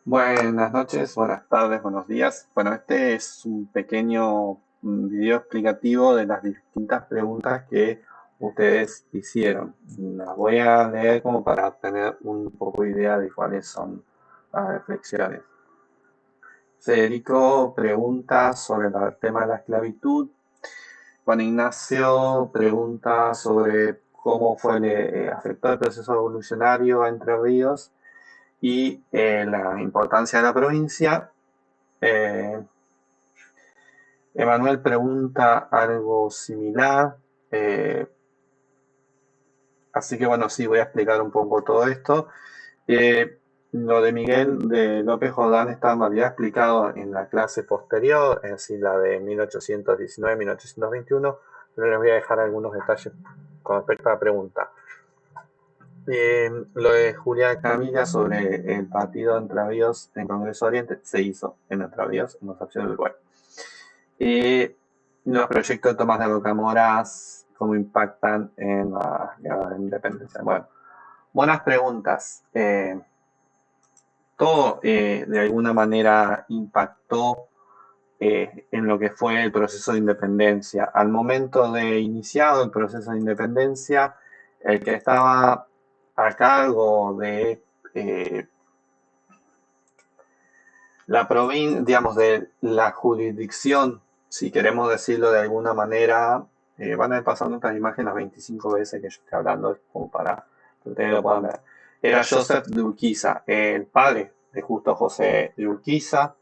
Buenas noches, buenas tardes, buenos días. Bueno, este es un pequeño video explicativo de las distintas preguntas que ustedes hicieron. Las voy a leer como para tener un poco de idea de cuáles son las reflexiones. Federico pregunta sobre el tema de la esclavitud. Juan Ignacio pregunta sobre cómo afectó el proceso evolucionario a Entre Ríos y la importancia de la provincia. Eh, Emanuel pregunta algo similar, eh, así que bueno, sí, voy a explicar un poco todo esto. Lo de Miguel de López Jordán está en realidad explicado en la clase posterior, es decir, la de 1819-1821, pero les voy a dejar algunos detalles con respecto a la pregunta. Lo de Julia Camilla sobre el partido de Entre Ríos en Congreso Oriente se hizo en Entre Ríos, en Concepción del Uruguay. Y los proyectos de Tomás de Rocamora, ¿cómo impactan en la guerra de independencia? Bueno, buenas preguntas. Todo de alguna manera impactó en lo que fue el proceso de independencia. Al momento de iniciado el proceso de independencia, el que estaba a cargo de la provincia, digamos, de la jurisdicción, si queremos decirlo de alguna manera, van a ir pasando estas imágenes las 25 veces que yo estoy hablando, como para que ustedes lo puedan ver. Era Joseph de Urquiza, el padre de Justo José de Urquiza.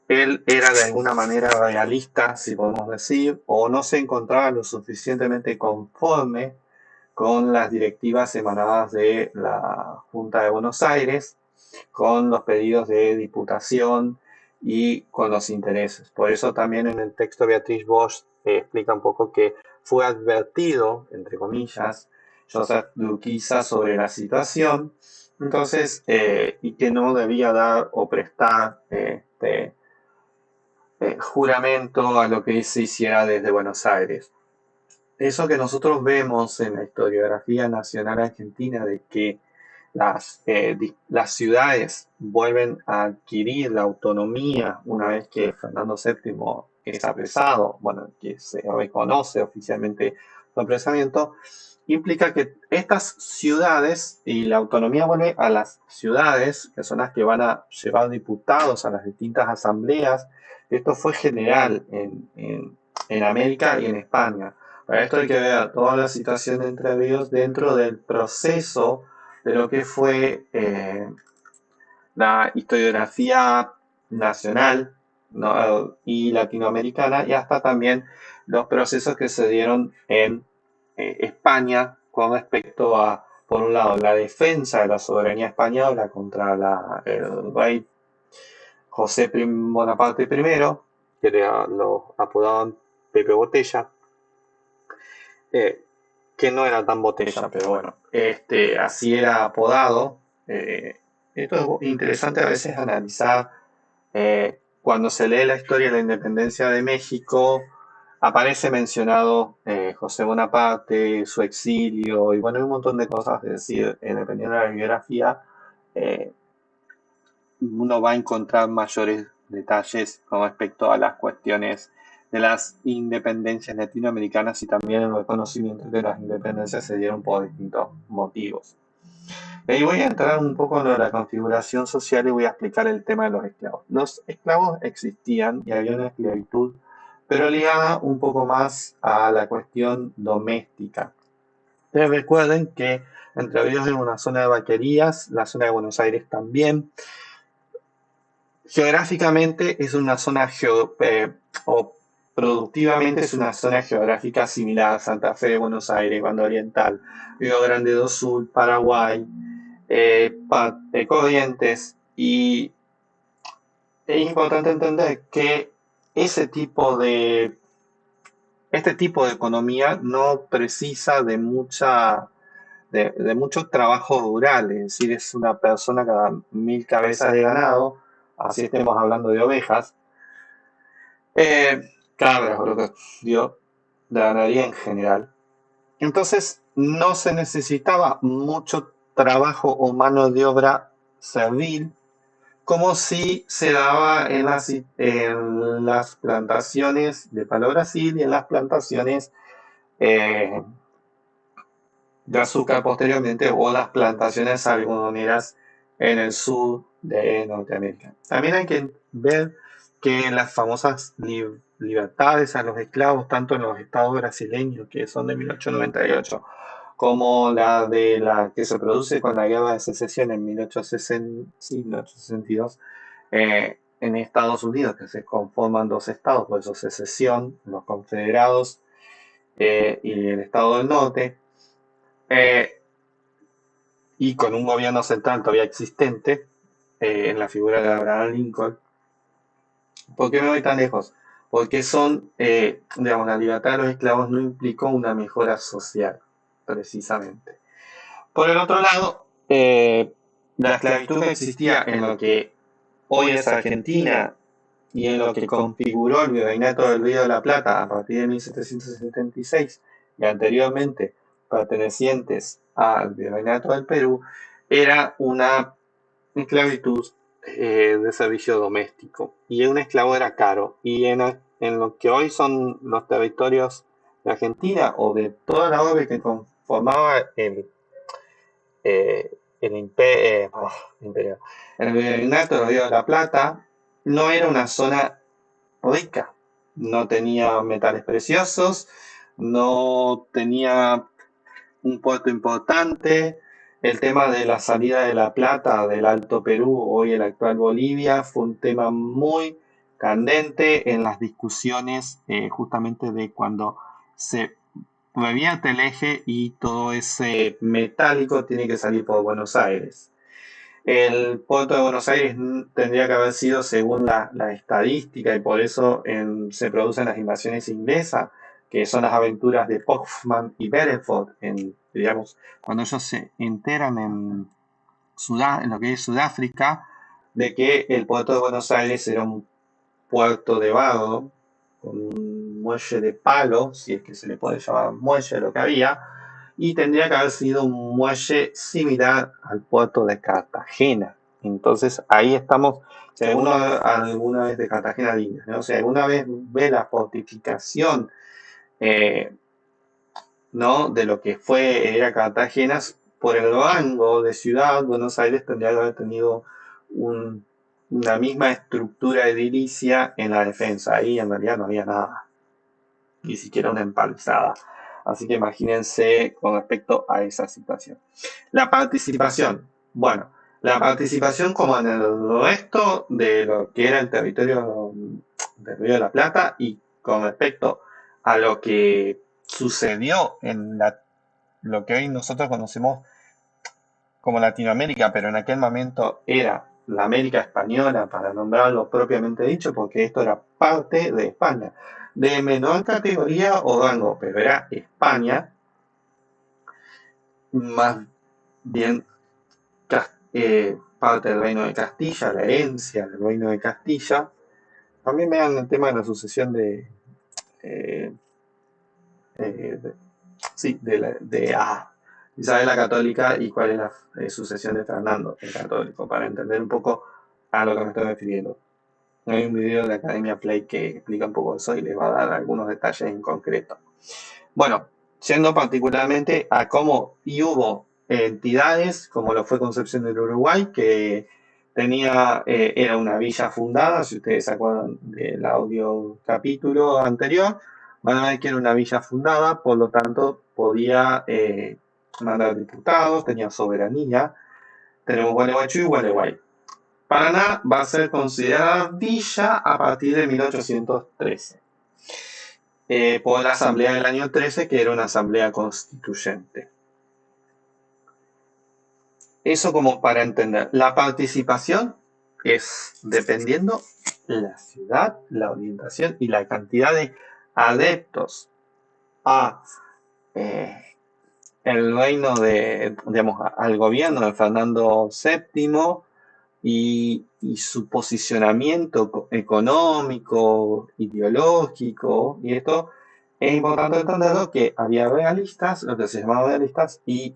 Él era de alguna manera realista, si podemos decir, o no se encontraba lo suficientemente conforme con las directivas emanadas de la Junta de Buenos Aires, con los pedidos de diputación y con los intereses. Por eso también en el texto Beatriz Bosch explica un poco que fue advertido, entre comillas, Joseph de Urquiza sobre la situación, entonces, y que no debía dar o prestar juramento a lo que se hiciera desde Buenos Aires. Eso que nosotros vemos en la historiografía nacional argentina de que las ciudades vuelven a adquirir la autonomía una vez que Fernando VII es apresado, bueno, que se reconoce oficialmente su apresamiento, implica que estas ciudades y la autonomía vuelve a las ciudades, que son las que van a llevar diputados a las distintas asambleas. Esto fue general en América y en España. Para esto hay que ver toda la situación de Entre Ríos dentro del proceso de lo que fue la historiografía nacional, ¿no? Y latinoamericana, y hasta también los procesos que se dieron en España con respecto a, por un lado, la defensa de la soberanía española contra el rey José Bonaparte I, que lo apodaban Pepe Botella, eh, que no era tan botella, pero bueno, así era apodado. Esto es interesante a veces analizar cuando se lee la historia de la independencia de México, aparece mencionado José Bonaparte, su exilio y bueno, hay un montón de cosas, es decir, dependiendo de la biografía, eh, uno va a encontrar mayores detalles con respecto a las cuestiones de las independencias latinoamericanas y también el reconocimiento de las independencias se dieron por distintos motivos. Y ahí voy a entrar un poco en la configuración social y voy a explicar el tema de los esclavos. Los esclavos existían y había una esclavitud, pero ligada un poco más a la cuestión doméstica. Ustedes recuerden que Entre Ríos es una zona de vaquerías, la zona de Buenos Aires también. Geográficamente es una zona o productivamente es una zona geográfica similar a Santa Fe, Buenos Aires, Banda Oriental, Río Grande do Sul, Paraguay, Corrientes, y es importante entender que ese tipo de, este tipo de economía no precisa de mucho trabajo rural, es decir, es una persona cada 1000 cabezas de ganado, así estemos hablando de ovejas, cabras, lo que dio de ganadería en general. Entonces, no se necesitaba mucho trabajo o mano de obra servil, como si se daba en las plantaciones de Palo Brasil y en las plantaciones eh, de azúcar posteriormente o las plantaciones algodoneras en el sur de Norteamérica. También hay que ver que las famosas libertades a los esclavos, tanto en los estados brasileños, que son de 1898, como la de la que se produce con la guerra de secesión en 1860, sí, 1862, en Estados Unidos, que se conforman dos estados, por eso secesión, los confederados y el estado del norte, eh, y con un gobierno central todavía existente, en la figura de Abraham Lincoln. ¿Por qué me voy tan lejos? Porque digamos, la libertad de los esclavos no implicó una mejora social, precisamente. Por el otro lado, la esclavitud que existía en lo que hoy es Argentina y en lo que configuró el Virreinato del Río de la Plata a partir de 1776 y anteriormente pertenecientes al Virreinato del Perú, era una esclavitud de servicio doméstico. Y un esclavo era caro. Y en lo que hoy son los territorios de Argentina o de toda la orbe que conformaba imperio, el Virreinato del Río de la Plata, no era una zona rica. No tenía metales preciosos, no tenía un puerto importante. El tema de la salida de la plata del Alto Perú, hoy el actual Bolivia, fue un tema muy candente en las discusiones justamente de cuando se revierte el eje y todo ese metálico tiene que salir por Buenos Aires. El puerto de Buenos Aires tendría que haber sido según la estadística y por eso se producen las invasiones inglesas, que son las aventuras de Hoffman y Beresford, digamos, cuando ellos se enteran en lo que es Sudáfrica, de que el puerto de Buenos Aires era un puerto de barro, con un muelle de palo, si es que se le puede llamar muelle lo que había, y tendría que haber sido un muelle similar al puerto de Cartagena. Entonces ahí estamos, si alguno alguna vez de Cartagena de Indias, ¿no? Si alguna vez ve la fortificación eh, ¿no? de lo que era Cartagena, por el rango de ciudad, Buenos Aires tendría que haber tenido una misma estructura edilicia en la defensa. Ahí en realidad no había nada, ni siquiera una empalizada. Así que imagínense con respecto a esa situación. La participación. Bueno, la participación como en el resto de lo que era el territorio del Río de la Plata y con respecto a lo que sucedió en lo que hoy nosotros conocemos como Latinoamérica, pero en aquel momento era la América Española, para nombrarlo propiamente dicho, porque esto era parte de España, de menor categoría o rango, pero era España, más bien parte del Reino de Castilla, la herencia del Reino de Castilla. También vean el tema de la sucesión eh, de, sí, Isabel la Católica y cuál es la sucesión de Fernando el Católico, para entender un poco a lo que me estoy refiriendo. Hay un video de la Academia Play que explica un poco eso y les va a dar algunos detalles en concreto. Bueno, yendo particularmente a cómo hubo entidades, como lo fue Concepción del Uruguay, que era una villa fundada, si ustedes se acuerdan del audio capítulo anterior, van a ver que era una villa fundada, por lo tanto podía mandar diputados, tenía soberanía. Tenemos Gualeguaychú y Gualeguay. Paraná va a ser considerada villa a partir de 1813, por la asamblea del año 13, que era una asamblea constituyente. Eso como para entender. La participación es dependiendo la ciudad, la orientación y la cantidad de adeptos a el reino digamos, al gobierno de Fernando VII y su posicionamiento económico, ideológico, y esto es importante entenderlo, que había realistas, lo que se llamaba realistas, y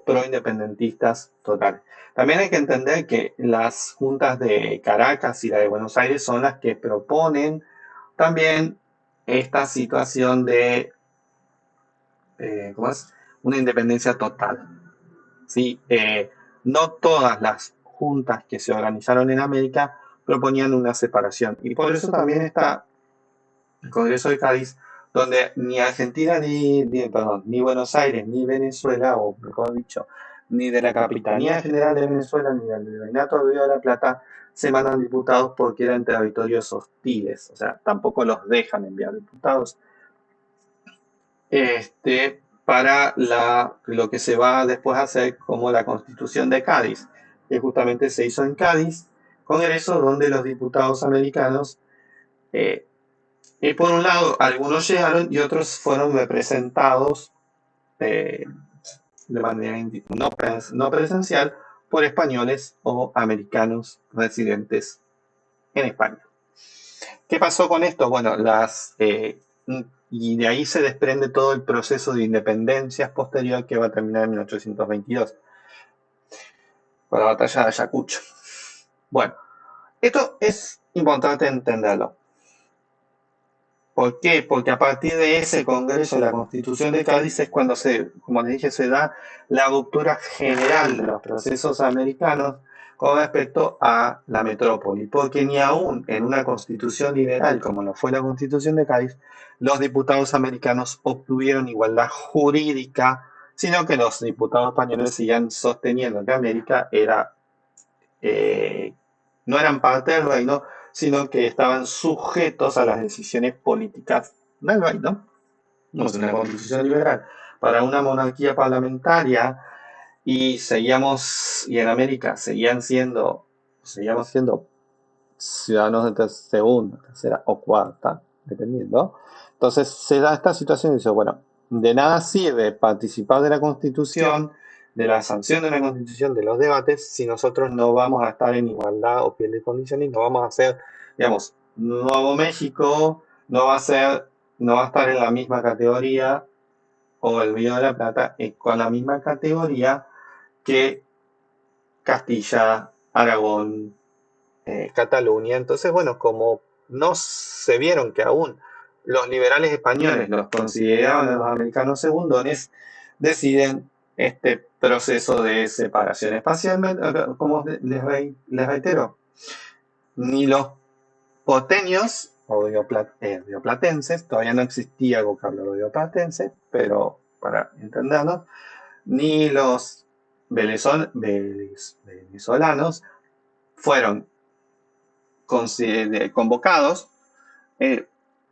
pro-independentistas totales. También hay que entender que las juntas de Caracas y la de Buenos Aires son las que proponen también esta situación de, ¿cómo es? Una independencia total. ¿Sí? No todas las juntas que se organizaron en América proponían una separación. Y por eso también está el Congreso de Cádiz, donde ni Argentina, ni Buenos Aires, ni Venezuela, o mejor dicho, ni de la Capitanía General de Venezuela, ni del Virreinato del Río de la Plata, se mandan diputados porque eran territorios hostiles. O sea, tampoco los dejan enviar diputados para lo que se va después a hacer como la Constitución de Cádiz, que justamente se hizo en Cádiz, Congreso donde los diputados americanos, eh, por un lado, algunos llegaron y otros fueron representados eh, de manera no presencial por españoles o americanos residentes en España. ¿Qué pasó con esto? Bueno, y de ahí se desprende todo el proceso de independencias posterior que va a terminar en 1822, con la batalla de Ayacucho. Bueno, esto es importante entenderlo. ¿Por qué? Porque a partir de ese Congreso, la Constitución de Cádiz, es cuando como les dije, se da la ruptura general de los procesos americanos con respecto a la metrópoli. Porque ni aún en una constitución liberal como lo fue la Constitución de Cádiz, los diputados americanos obtuvieron igualdad jurídica, sino que los diputados españoles seguían sosteniendo que América no eran parte del reino, sino que estaban sujetos a las decisiones políticas del reino. No es una constitución liberal. Para una monarquía parlamentaria, y en América seguíamos siendo ciudadanos de segunda, tercera o cuarta, dependiendo. Entonces se da esta situación y dice, bueno, de nada sirve participar de la Constitución, de la sanción de la Constitución, de los debates, si nosotros no vamos a estar en igualdad o piel de condiciones, no vamos a ser, digamos, Nuevo México no va a estar en la misma categoría, o el Río de la Plata con la misma categoría que Castilla, Aragón, Cataluña. Entonces, bueno, como no se vieron que aún los liberales españoles los consideraban a los americanos segundones, deciden este proceso de separación. Espacialmente, como les reitero, ni los porteños o rioplatenses, todavía no existía el vocabulario rioplatense, pero para entendernos, ni los venezolanos fueron convocados,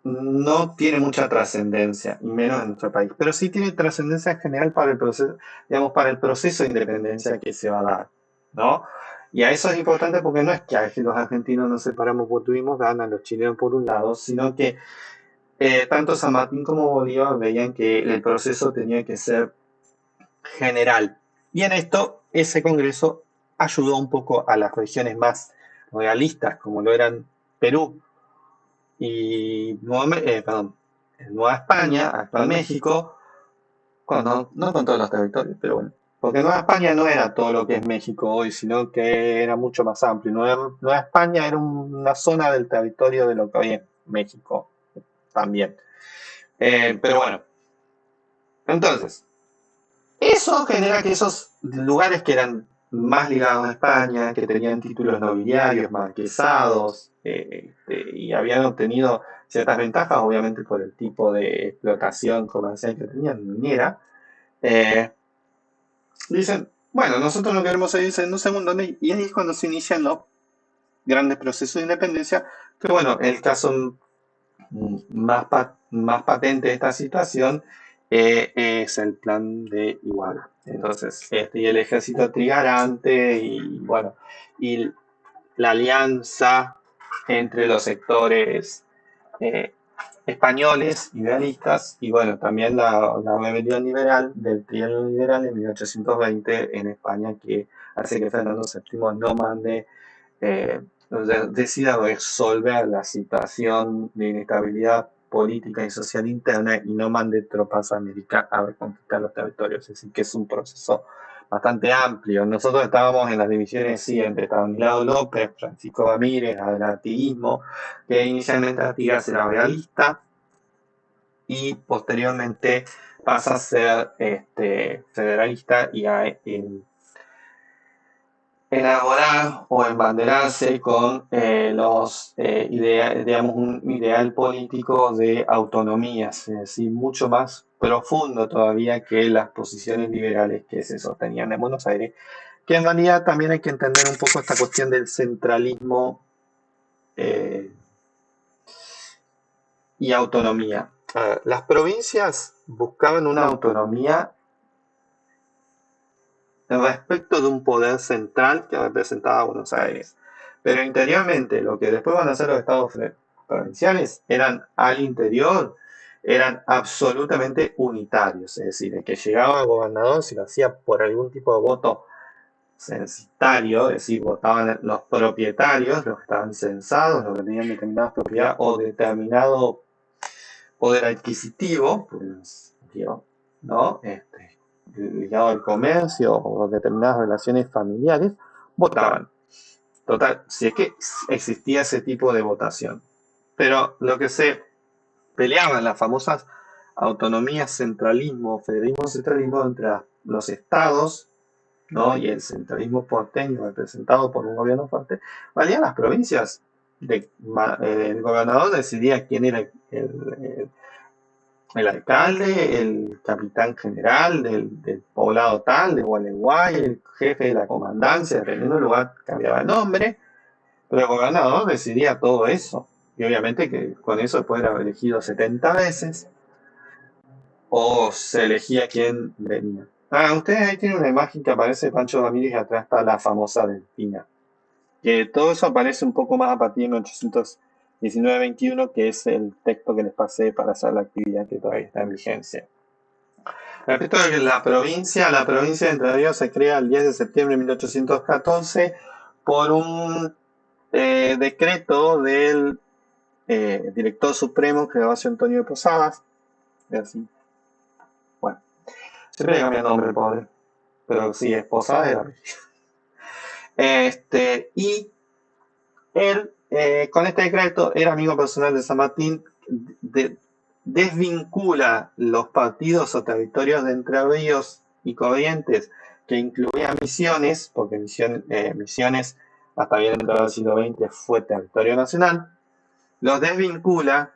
no tiene mucha trascendencia, y menos en nuestro país, pero sí tiene trascendencia en general para el proceso, digamos, para el proceso de independencia que se va a dar, ¿no? Y a eso es importante porque no es que los argentinos nos separamos porque tuvimos ganas, los chilenos por un lado, sino que tanto San Martín como Bolívar veían que el proceso tenía que ser general. Y en esto, ese congreso ayudó un poco a las regiones más realistas, como lo eran Perú y Nueva España, actual México, no con todos los territorios, pero bueno. Porque Nueva España no era todo lo que es México hoy, sino que era mucho más amplio. Nueva España era una zona del territorio de lo que hoy es México también. Pero bueno, entonces, eso genera que esos lugares que eran más ligados a España, que tenían títulos nobiliarios, marquesados, y habían obtenido ciertas ventajas, obviamente por el tipo de explotación comercial que tenían, minera, eh, dicen, bueno, nosotros no queremos seguir siendo segundo, y ahí es cuando se inician los grandes procesos de independencia, que bueno, el caso más patente de esta situación es el plan de Iguala. Entonces, y el ejército trigarante y bueno, y la alianza entre los sectores eh, españoles idealistas y bueno, también la rebelión liberal del trienio liberal en 1820 en España que hace que Fernando VII no mande decida resolver la situación de inestabilidad política y social interna y no mande tropas americanas a conquistar los territorios. Es decir, que es un proceso bastante amplio. Nosotros estábamos en las divisiones siguientes, estaba Milado López, Francisco Ramírez, el artiguismo, que inicialmente Artigas era realista y posteriormente pasa a ser federalista y a elaborar o embanderarse con digamos, un ideal político de autonomías, es decir, mucho más profundo todavía que las posiciones liberales que se sostenían en Buenos Aires, que en realidad también hay que entender un poco esta cuestión del centralismo eh, y autonomía. Las provincias buscaban una autonomía respecto de un poder central que representaba a Buenos Aires. Pero interiormente, lo que después van a hacer los estados provinciales eran al interior, eran absolutamente unitarios. Es decir, el que llegaba a gobernador, si lo hacía por algún tipo de voto censitario, es decir, votaban los propietarios, los que estaban censados, los que tenían determinadas propiedades o determinado poder adquisitivo, pues, ¿no? Ligado al comercio o determinadas relaciones familiares, votaban. Total, si es que existía ese tipo de votación. Pero lo que se peleaban las famosas autonomías, centralismo, federalismo, centralismo entre los estados, ¿no? Y el centralismo porteño representado por un gobierno fuerte, valían las provincias. El gobernador decidía quién era el alcalde, el capitán general del poblado tal, de Gualeguay, el jefe de la comandancia, dependiendo del lugar cambiaba el nombre, pero el gobernador decidía todo eso. Y obviamente que con eso después era elegido 70 veces, o se elegía quién venía. Ustedes ahí tienen una imagen que aparece de Pancho Ramírez y atrás está la famosa Delfina. Que todo eso aparece un poco más a partir de 1819-21, que es el texto que les pasé para hacer la actividad que todavía está en vigencia. Respecto a la provincia de Entre Ríos se crea el 10 de septiembre de 1814 por un decreto del director supremo, Gervasio Antonio de Posadas. Así. Bueno, siempre le cambia el nombre, pobre. Pero sí, es Posadas era. Y él, con este decreto, era amigo personal de San Martín, desvincula los partidos o territorios de Entre Ríos y Corrientes, que incluía Misiones, porque Misiones, hasta bien entrado el siglo XX, fue territorio nacional, los desvincula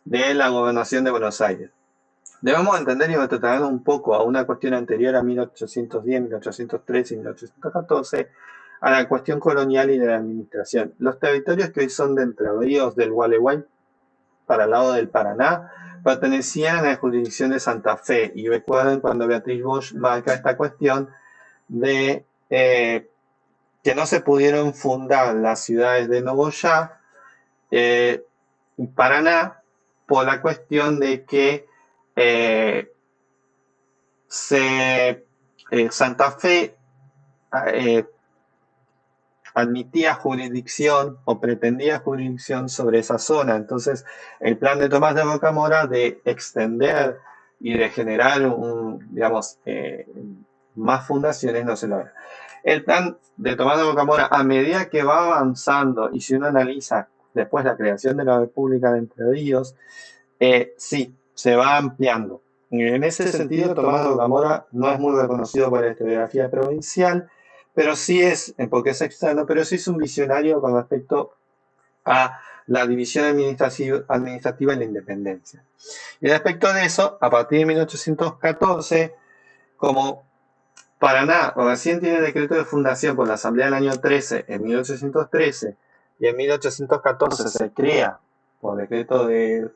de la gobernación de Buenos Aires. Debemos entender y retroceder un poco a una cuestión anterior a 1810, 1813 y 1814, a la cuestión colonial y de la administración. Los territorios que hoy son de Entre Ríos, del Gualeguay, para el lado del Paraná, pertenecían a la jurisdicción de Santa Fe. Y recuerden cuando Beatriz Bosch marca esta cuestión de que no se pudieron fundar las ciudades de Nogoyá y Paraná por la cuestión de que Santa Fe admitía jurisdicción o pretendía jurisdicción sobre esa zona. Entonces, el plan de Tomás de Rocamora de extender y de generar más fundaciones no se logra. El plan de Tomás de Rocamora, a medida que va avanzando, y si uno analiza después la creación de la República de Entre Ríos, sí, se va ampliando. En ese sentido, Tomás de Rocamora no es muy reconocido por la historiografía provincial, pero sí es, porque es externo, pero sí es un visionario con respecto a la división administrativa y la independencia. Y respecto de eso, a partir de 1814, como Paraná recién tiene el decreto de fundación por la Asamblea del año 13, en 1813, y en 1814 se crea, por decreto de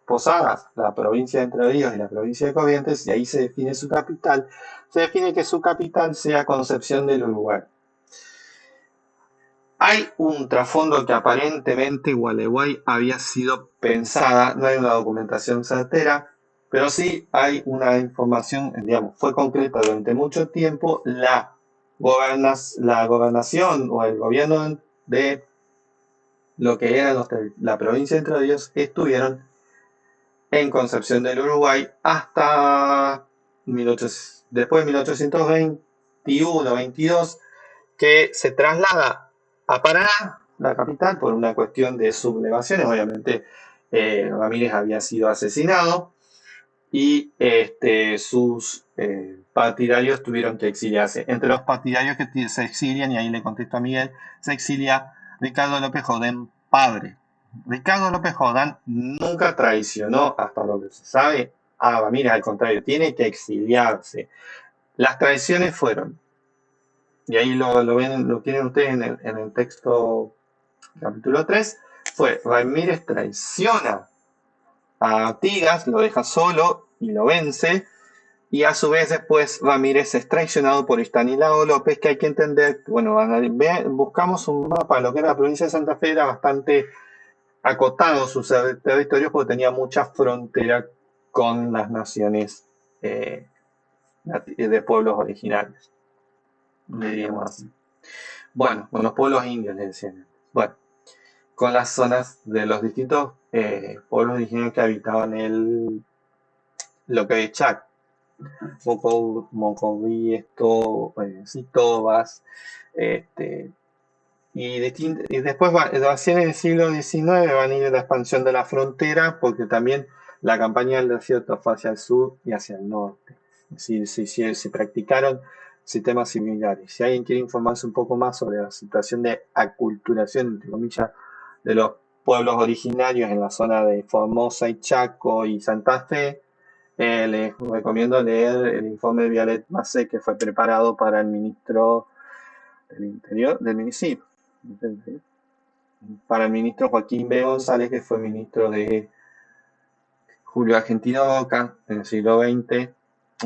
Posadas, la provincia de Entre Ríos y la provincia de Corrientes, y ahí se define su capital. Se define que su capital sea Concepción del Uruguay. Hay un trasfondo que aparentemente Gualeguay había sido pensada, no hay una documentación certera, pero sí hay una información, digamos, fue concreta durante mucho tiempo la gobernación o el gobierno de lo que era la provincia de Entre Ríos estuvieron en Concepción del Uruguay hasta 1800, después de 1821-22, que se traslada a Paraná, la capital, por una cuestión de sublevaciones. Obviamente, Ramírez había sido asesinado y sus partidarios tuvieron que exiliarse. Entre los partidarios que se exilian, y ahí le contesto a Miguel, se exilia Ricardo López Jordán, padre. Ricardo López Jordán nunca traicionó, hasta lo que se sabe, a Ramírez, al contrario, tiene que exiliarse. Las traiciones fueron, y ahí lo tienen ustedes en el texto capítulo 3, fue Ramírez traiciona a Artigas, lo deja solo y lo vence, y a su vez después Ramírez es traicionado por Estanislao López, que hay que entender, bueno, buscamos un mapa de lo que era la provincia de Santa Fe, era bastante acotado sus territorios porque tenía mucha frontera con las naciones de pueblos originarios, diríamos así. Bueno, con los pueblos indios le decían. Bueno, con las zonas de los distintos pueblos originarios que habitaban lo que es Chaco. Mocoví, Tobas, y después hacia el siglo XIX van a ir la expansión de la frontera, porque también la campaña del desierto fue hacia el sur y hacia el norte. Se practicaron sistemas similares. Si alguien quiere informarse un poco más sobre la situación de aculturación, entre comillas, de los pueblos originarios en la zona de Formosa y Chaco y Santa Fe, les recomiendo leer el informe de Violet Macé, que fue preparado para el ministro del Interior, del municipio, para el ministro Joaquín B. González, que fue ministro de Julio Argentino Oca en el siglo XX,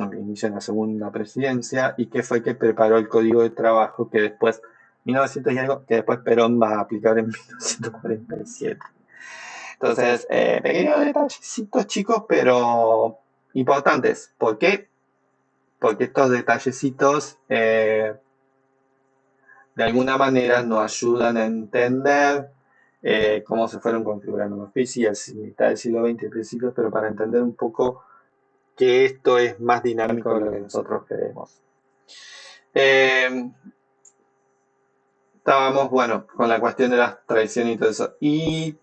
al inicio de la segunda presidencia, y que fue el que preparó el Código de Trabajo que después, 1900 y algo, que después Perón va a aplicar en 1947. Entonces, pequeños detallecitos chicos, pero importantes. ¿Por qué? Porque estos detallecitos de alguna manera nos ayudan a entender cómo se fueron configurando los físicos a mitad del siglo XX y principios, pero para entender un poco que esto es más dinámico de lo que nosotros queremos. Estábamos, bueno, con la cuestión de las traiciones y todo eso. ¿Y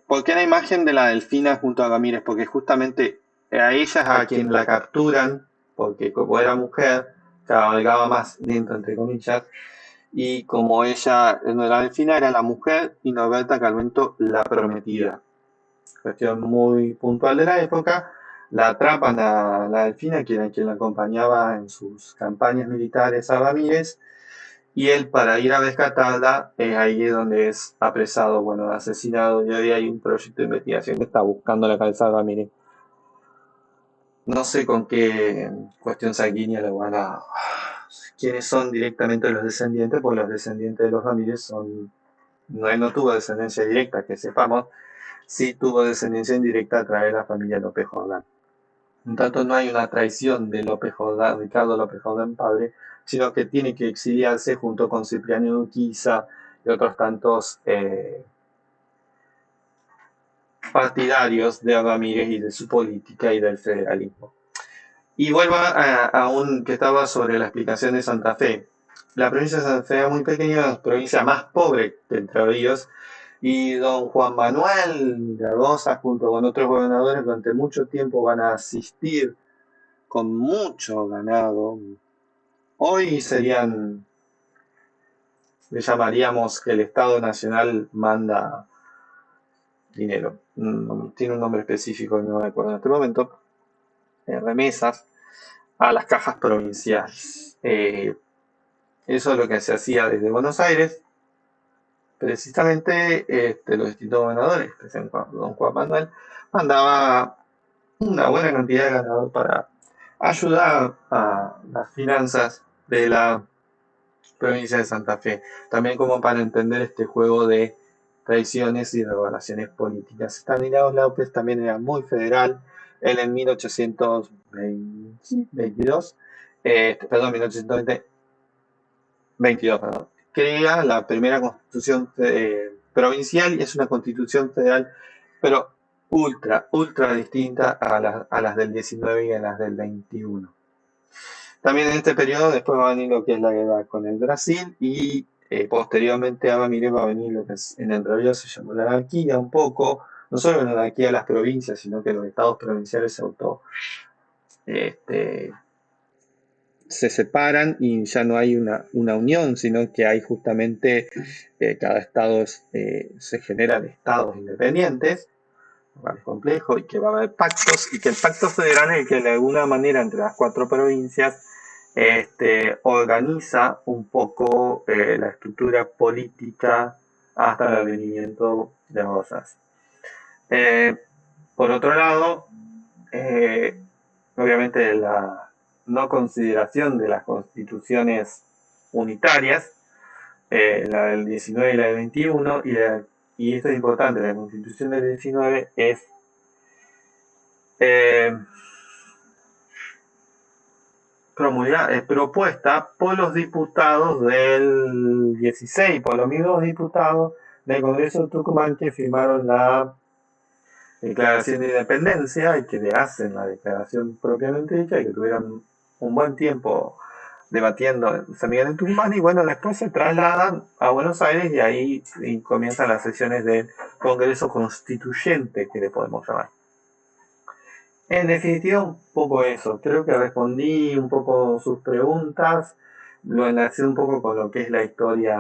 por qué la imagen de la delfina junto a Ramírez? Porque justamente a ella es a quien la capturan, porque como era mujer, cabalgaba más lento, entre comillas, y como ella, la delfina era la mujer y Norberta Carmento la prometida. Cuestión muy puntual de la época. La atrapan a la delfina, quien la acompañaba en sus campañas militares a Ramírez, y él, para ir a rescatarla, es ahí donde es apresado, bueno, asesinado, y hoy hay un proyecto de investigación que está buscando la cabeza de Ramírez. No sé con qué cuestión sanguínea lo van a... quiénes son directamente los descendientes, porque los descendientes de los Ramírez son... No tuvo descendencia directa, que sepamos, sí tuvo descendencia indirecta a través de la familia López Jordán. En tanto, no hay una traición de López Jordán, Ricardo López Jordán padre, sino que tiene que exiliarse junto con Cipriano Urquiza y otros tantos partidarios de Ramírez y de su política y del federalismo. Y vuelvo a un que estaba sobre la explicación de Santa Fe. La provincia de Santa Fe es muy pequeña, la provincia más pobre de Entre Ríos, y don Juan Manuel de Rosa, junto con otros gobernadores, durante mucho tiempo van a asistir con mucho ganado. Hoy le llamaríamos que el Estado Nacional manda dinero. Tiene un nombre específico, no me acuerdo en este momento. Remesas a las cajas provinciales. Eso es lo que se hacía desde Buenos Aires. Precisamente los distintos gobernadores, don Juan Manuel, mandaba una buena cantidad de ganado para ayudar a las finanzas de la provincia de Santa Fe. También como para entender este juego de traiciones y de relaciones políticas. Estanislao López también era muy federal. Él en 1822, 1822, crea la primera constitución provincial y es una constitución federal, pero ultra distinta a las del 19 y a las del 21. También en este periodo después va a venir lo que es la guerra con el Brasil y posteriormente a Bamire va a venir lo que es, en Entre Ríos se llamó la anarquía un poco, no solo la anarquía de las provincias, sino que los estados provinciales este, se separan y ya no hay una unión, sino que hay justamente cada estado se generan estados independientes, es complejo, y que va a haber pactos, y que el pacto federal es el que de alguna manera entre las cuatro provincias organiza un poco la estructura política hasta el advenimiento de Rosas. Por otro lado, obviamente la no consideración de las constituciones unitarias, la del 19 y la del 21, y esto es importante, la constitución del 19 es propuesta por los diputados del 16, por los mismos diputados del Congreso de Tucumán que firmaron la Declaración de Independencia y que le hacen la declaración propiamente dicha y que tuvieron un buen tiempo debatiendo en San Miguel de Tucumán y bueno, después se trasladan a Buenos Aires y ahí comienzan las sesiones del Congreso Constituyente, que le podemos llamar. En definitiva, un poco eso. Creo que respondí un poco sus preguntas, lo enlacé un poco con lo que es la historia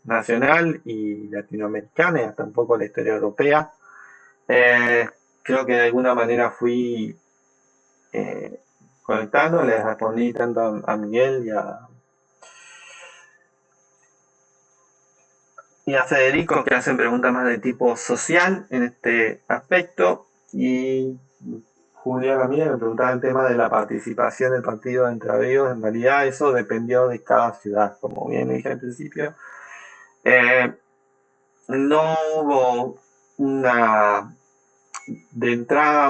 nacional y latinoamericana y hasta un poco la historia europea. Creo que de alguna manera fui conectando, les respondí tanto a Miguel y a Federico, que hacen preguntas más de tipo social en este aspecto, y Julián Ramírez me preguntaba el tema de la participación del partido de Entre Ríos. En realidad eso dependió de cada ciudad, como bien dije al principio. No hubo de entrada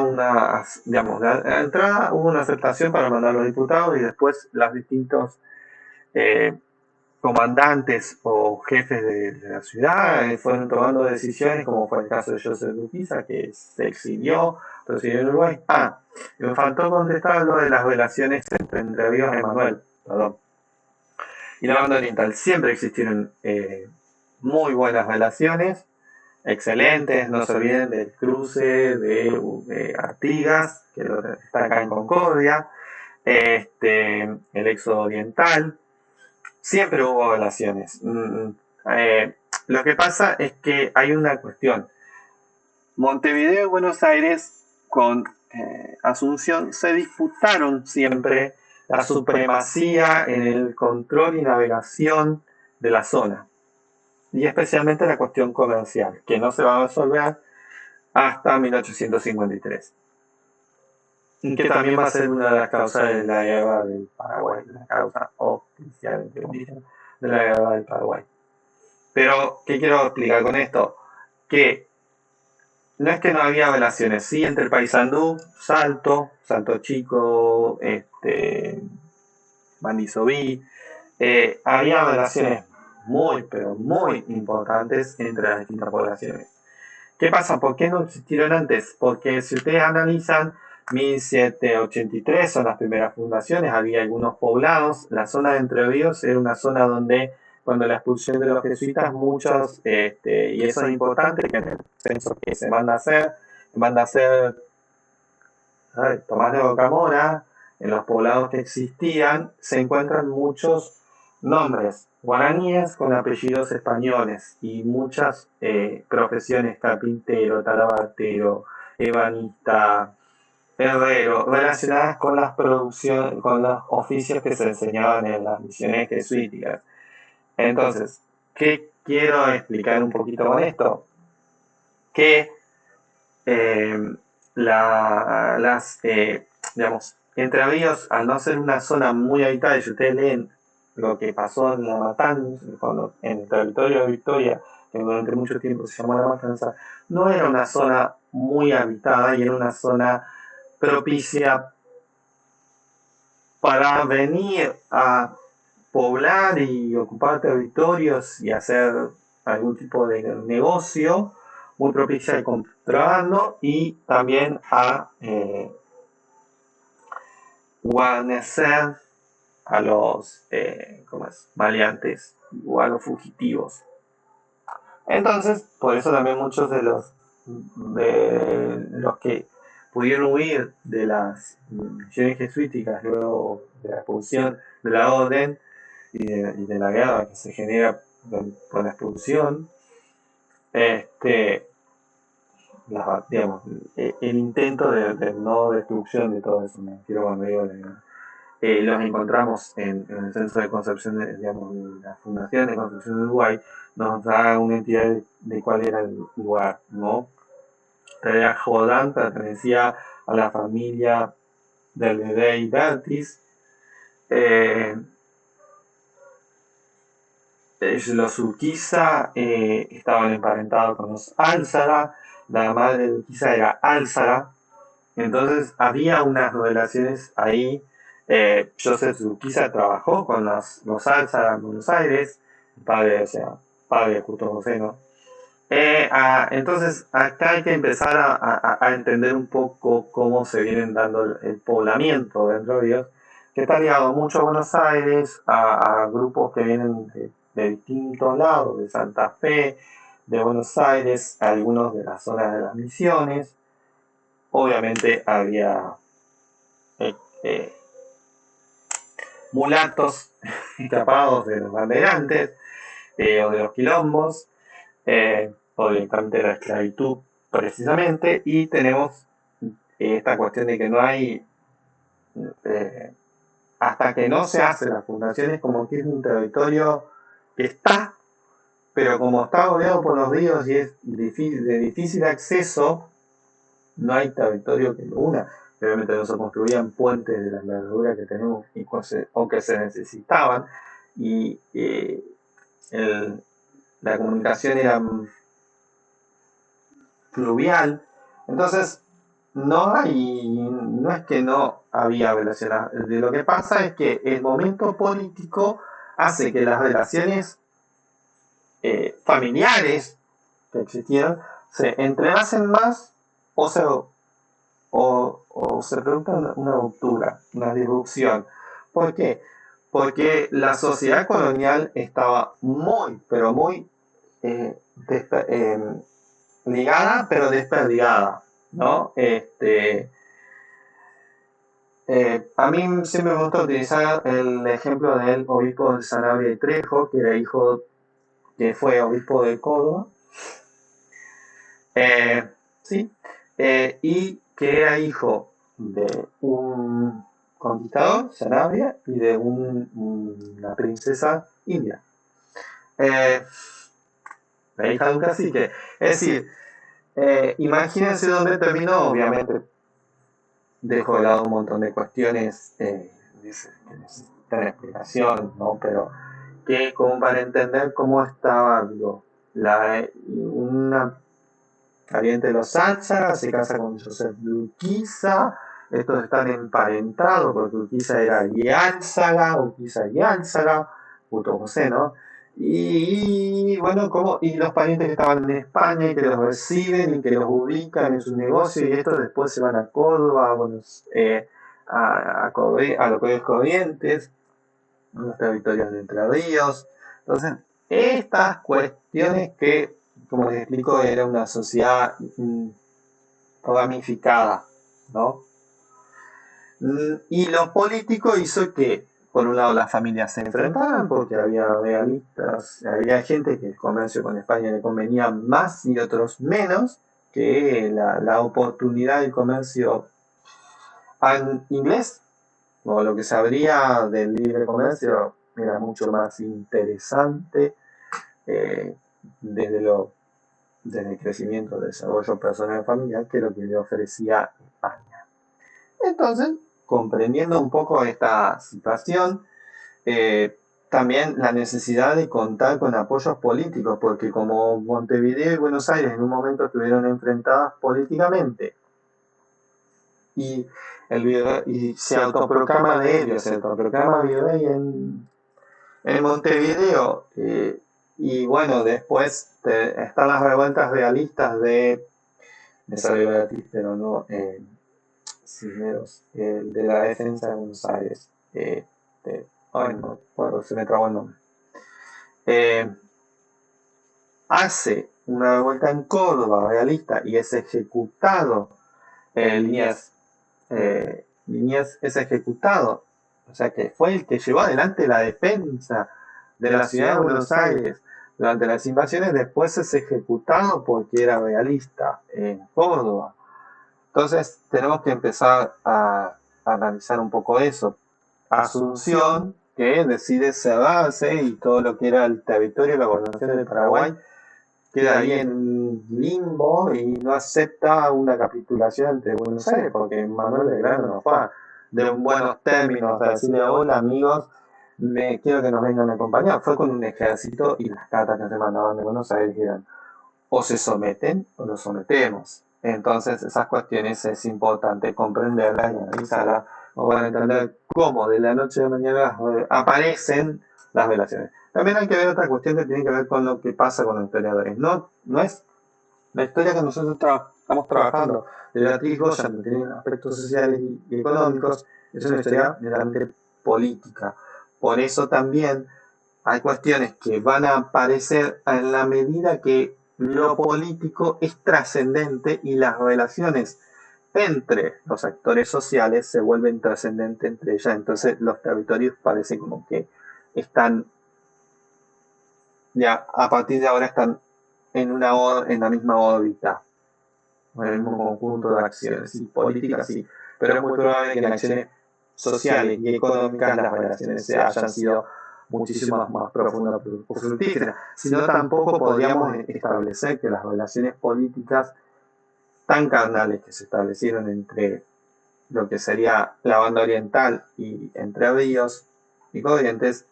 digamos, de entrada hubo una aceptación para mandar a los diputados y después los distintos comandantes o jefes de la ciudad fueron tomando decisiones, como fue el caso de Joseph Urquiza, que se exilió, residió en Uruguay. Me faltó contestar lo de las relaciones entre Ríos y Manuel, perdón. Y la banda oriental siempre existieron muy buenas relaciones, excelentes, no se olviden del cruce de Artigas, que está acá en Concordia, el éxodo oriental, siempre hubo relaciones. Lo que pasa es que hay una cuestión. Montevideo y Buenos Aires con Asunción se disputaron siempre la supremacía en el control y navegación de la zona. Y especialmente la cuestión comercial, que no se va a resolver hasta 1853. Y que también va a ser una de las causas de la guerra del Paraguay, la causa oficial de la guerra del Paraguay. Pero, ¿qué quiero explicar con esto? Que no es que no había relaciones, sí, entre Paysandú, Salto Chico, Mandisoví, había relaciones muy, pero muy importantes entre las distintas poblaciones. ¿Qué pasa? ¿Por qué no existieron antes? Porque si ustedes analizan, 1783 son las primeras fundaciones, había algunos poblados, la zona de Entre Ríos era una zona donde cuando la expulsión de los jesuitas, muchos, y eso es importante, que en el censo que se manda a hacer Tomás de Rocamora, en los poblados que existían, se encuentran muchos nombres guaraníes con apellidos españoles y muchas profesiones, carpintero, talabartero, ebanista, herrero, relacionadas con las producciones, con los oficios que se enseñaban en las misiones jesuíticas. Entonces, ¿qué quiero explicar un poquito con esto? Que digamos, Entre Ríos, al no ser una zona muy habitada, y si ustedes leen lo que pasó en La Matanza, en el territorio de Victoria, que durante mucho tiempo se llamó La Matanza, no era una zona muy habitada y era una zona propicia para venir a poblar y ocupar territorios y hacer algún tipo de negocio muy propicia al contrabando y también a guarnecer a los ¿cómo es? Maleantes o a los fugitivos. Entonces, por eso también muchos de los que pudieron huir de las misiones jesuíticas luego de la expulsión de la orden y de la guerra que se genera por la expulsión, este, digamos, el intento de no destrucción de todo eso, me refiero cuando digo los encontramos en el Censo de Concepción, digamos, de la Fundación de Concepción de Uruguay, nos da una entidad de cuál era el lugar, ¿no? Jordán pertenecía a la familia del Rey Bertis. Los Urquiza estaban emparentados con los Álzaga, la madre de Urquiza era Álzaga, entonces había unas relaciones ahí. Joseph Urquiza trabajó con los Álzaga en Buenos Aires, padre, o sea, padre de Justo José, ¿no? Entonces, acá hay que empezar a entender un poco cómo se vienen dando el poblamiento de Entre Ríos, que está ligado mucho a Buenos Aires, a grupos que vienen de distintos lados, de Santa Fe, de Buenos Aires, algunos de las zonas de las Misiones. Obviamente había eh, eh, mulatos escapados de los banderantes o de los quilombos, o directamente de la esclavitud precisamente, y tenemos esta cuestión de que no hay, eh, hasta que no se hace las fundaciones, como que es un territorio que está, pero como está rodeado por los ríos y es de difícil acceso, no hay territorio que lo una. Obviamente no se construían puentes de la envergadura que tenemos o que se necesitaban, y la comunicación era fluvial. Entonces, no es que no había relaciones. Lo que pasa es que el momento político hace que las relaciones familiares que existían se entrelacen más o se produzca una ruptura, una disrupción. ¿Por qué? Porque la sociedad colonial estaba muy, pero muy eh, ligada, pero desperdigada, ¿no? A mí siempre me gusta utilizar el ejemplo del obispo de Sanabria y Trejo, que fue obispo de Córdoba, ¿sí? Y que era hijo de un conquistador, Sanabria, y de una princesa india. La hija de un cacique. Es decir, imagínense dónde terminó. Obviamente dejo de lado un montón de cuestiones que necesitan explicación, ¿no? Pero que como para entender cómo estaba, digo, una pariente de los Álzaga se casa con Joseph de Urquiza. Estos están emparentados porque Urquiza era Álzaga, Urquiza y Álzaga, puto José, ¿no? Y bueno, y los parientes que estaban en España y que los reciben y que los ubican en sus negocios, y estos después se van a Córdoba, a los Corrientes, a los territorios de Entre Ríos. Entonces, estas cuestiones que, como les explico, era una sociedad ramificada, ¿no? Y lo político hizo que, por un lado, las familias se enfrentaran porque había realistas, había gente que el comercio con España le convenía más y otros menos, que la oportunidad del comercio inglés, o lo que se abría del libre comercio, era mucho más interesante eh, desde el crecimiento, del desarrollo personal familiar, que lo que le ofrecía España. Entonces, comprendiendo un poco esta situación, también la necesidad de contar con apoyos políticos, porque como Montevideo y Buenos Aires en un momento estuvieron enfrentadas políticamente, y se autoproclama virrey en Montevideo, Y bueno, después están las revueltas realistas me salió gratis, pero no, Cisneros, de la defensa de Buenos Aires. Ay, no, bueno, se me trabó el nombre. Eh, Hace una revuelta en Córdoba realista y es ejecutado. Liniers es ejecutado. O sea que fue el que llevó adelante la defensa de la ciudad de Buenos Aires durante las invasiones. Después es ejecutado porque era realista en Córdoba. Entonces tenemos que empezar a analizar un poco eso. Asunción, que decide cerrarse y todo lo que era el territorio, la gobernación del Paraguay, queda ahí en limbo y no acepta una capitulación entre Buenos Aires, porque Manuel Belgrano no fue de buenos términos a decirle: hola amigos, quiero que nos vengan a acompañar. Fue con un ejército y las cartas que se mandaban de Buenos Aires eran: o se someten o nos sometemos. Entonces esas cuestiones es importante comprenderlas y analizarlas para entender cómo de la noche a la mañana aparecen las relaciones. También hay que ver otra cuestión que tiene que ver con lo que pasa con los historiadores. No es la historia que nosotros estamos trabajando de Beatriz Goya, que tiene aspectos sociales y económicos, es una historia meramente política. Por eso también hay cuestiones que van a aparecer en la medida que lo político es trascendente y las relaciones entre los actores sociales se vuelven trascendentes entre ellas. Entonces los territorios parece como que están, ya a partir de ahora están en la misma órbita, en el mismo conjunto de acciones. Y políticas sí, pero es muy probable que en acciones sociales y económicas las relaciones hayan sido muchísimo más profundas o fructíferas. Si no, tampoco podríamos establecer que las relaciones políticas tan carnales que se establecieron entre lo que sería la banda oriental y Entre Ríos y Corrientes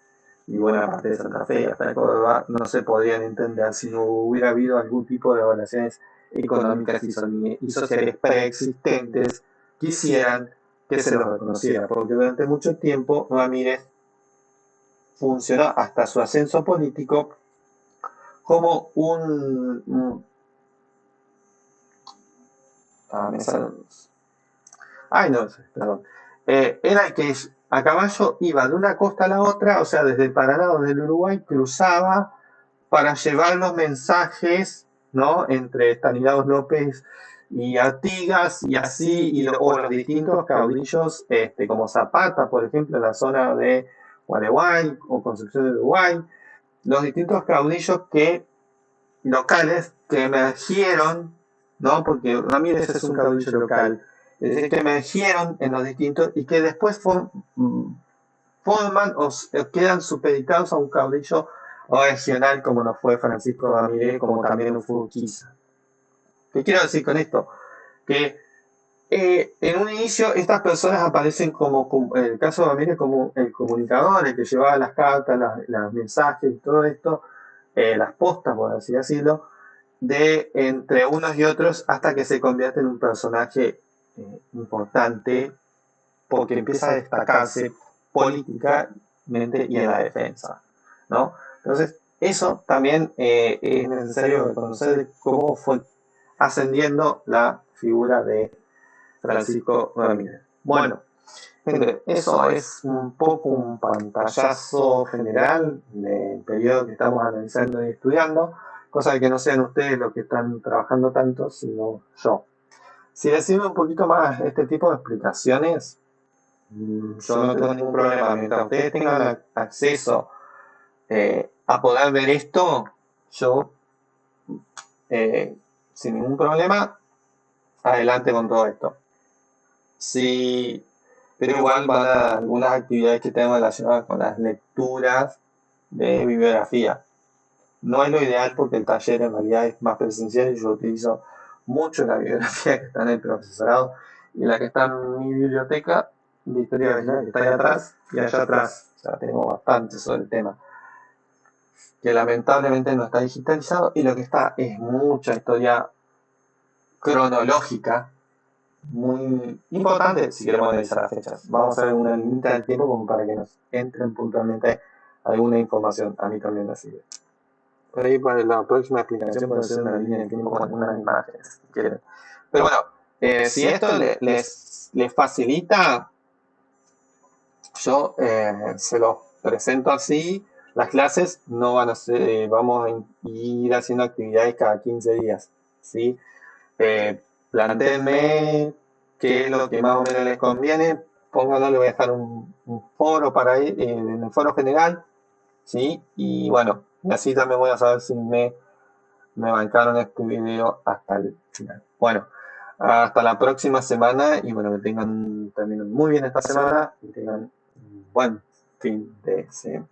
y buena parte de Santa Fe y hasta Córdoba no se podrían entender si no hubiera habido algún tipo de relaciones económicas y sociales preexistentes que hicieran que se los reconociera, porque durante mucho tiempo Ramírez funcionó hasta su ascenso político como perdón. Era el que a caballo iba de una costa a la otra, o sea, desde el Paraná o desde el Uruguay, cruzaba para llevar los mensajes, ¿no? Entre Estanislaos López y Artigas, y así, o los distintos caudillos, como Zapata, por ejemplo, en la zona de Gualeguay o Concepción del Uruguay, los distintos caudillos locales que emergieron, ¿no? Porque Ramírez es un caudillo local, es decir, que emergieron en los distintos y que después forman o quedan supeditados a un caudillo regional como lo fue Francisco Ramírez, como también lo fue Urquiza. ¿Qué quiero decir con esto? Que en un inicio estas personas aparecen como en el caso de Ramírez, como el comunicador, el que llevaba las cartas, los mensajes y todo esto, las postas, por así decirlo, de entre unos y otros hasta que se convierte en un personaje importante porque empieza a destacarse políticamente y en la defensa, ¿no? Entonces, eso también es necesario conocer cómo fue ascendiendo la figura de Francisco Ramírez. Bueno, gente, eso es un poco un pantallazo general del periodo que estamos analizando y estudiando, cosa de que no sean ustedes los que están trabajando tanto, sino yo. Si les sirve un poquito más este tipo de explicaciones, yo no tengo ningún problema. Mientras ustedes tengan acceso a poder ver esto, yo, sin ningún problema, adelante con todo esto. Sí, pero igual van a algunas actividades que tengo relacionadas con las lecturas de bibliografía. No es lo ideal porque el taller en realidad es más presencial y yo utilizo mucho la bibliografía que está en el profesorado y la que está en mi biblioteca de historia regional, que está ahí atrás y allá atrás. O sea, tengo bastante sobre el tema, que lamentablemente no está digitalizado y lo que está es mucha historia cronológica muy importante si queremos analizar las fechas. Vamos a ver una límite del tiempo como para que nos entren puntualmente alguna información. A mí también me sirve. Por ahí para la próxima explicación puede ser una línea de tiempo con algunas imágenes, si quieren. Pero bueno, si esto les facilita, yo se los presento así. Las clases no van a ser, vamos a ir haciendo actividades cada 15 días, ¿sí? Plantéenme qué es lo que más o menos les conviene. Pónganlo, le voy a dejar un foro para ir, en el foro general, ¿sí? Y bueno, y así también voy a saber si me bancaron este video hasta el final. Bueno, hasta la próxima semana y bueno, que tengan también muy bien esta semana y tengan un buen fin de semana.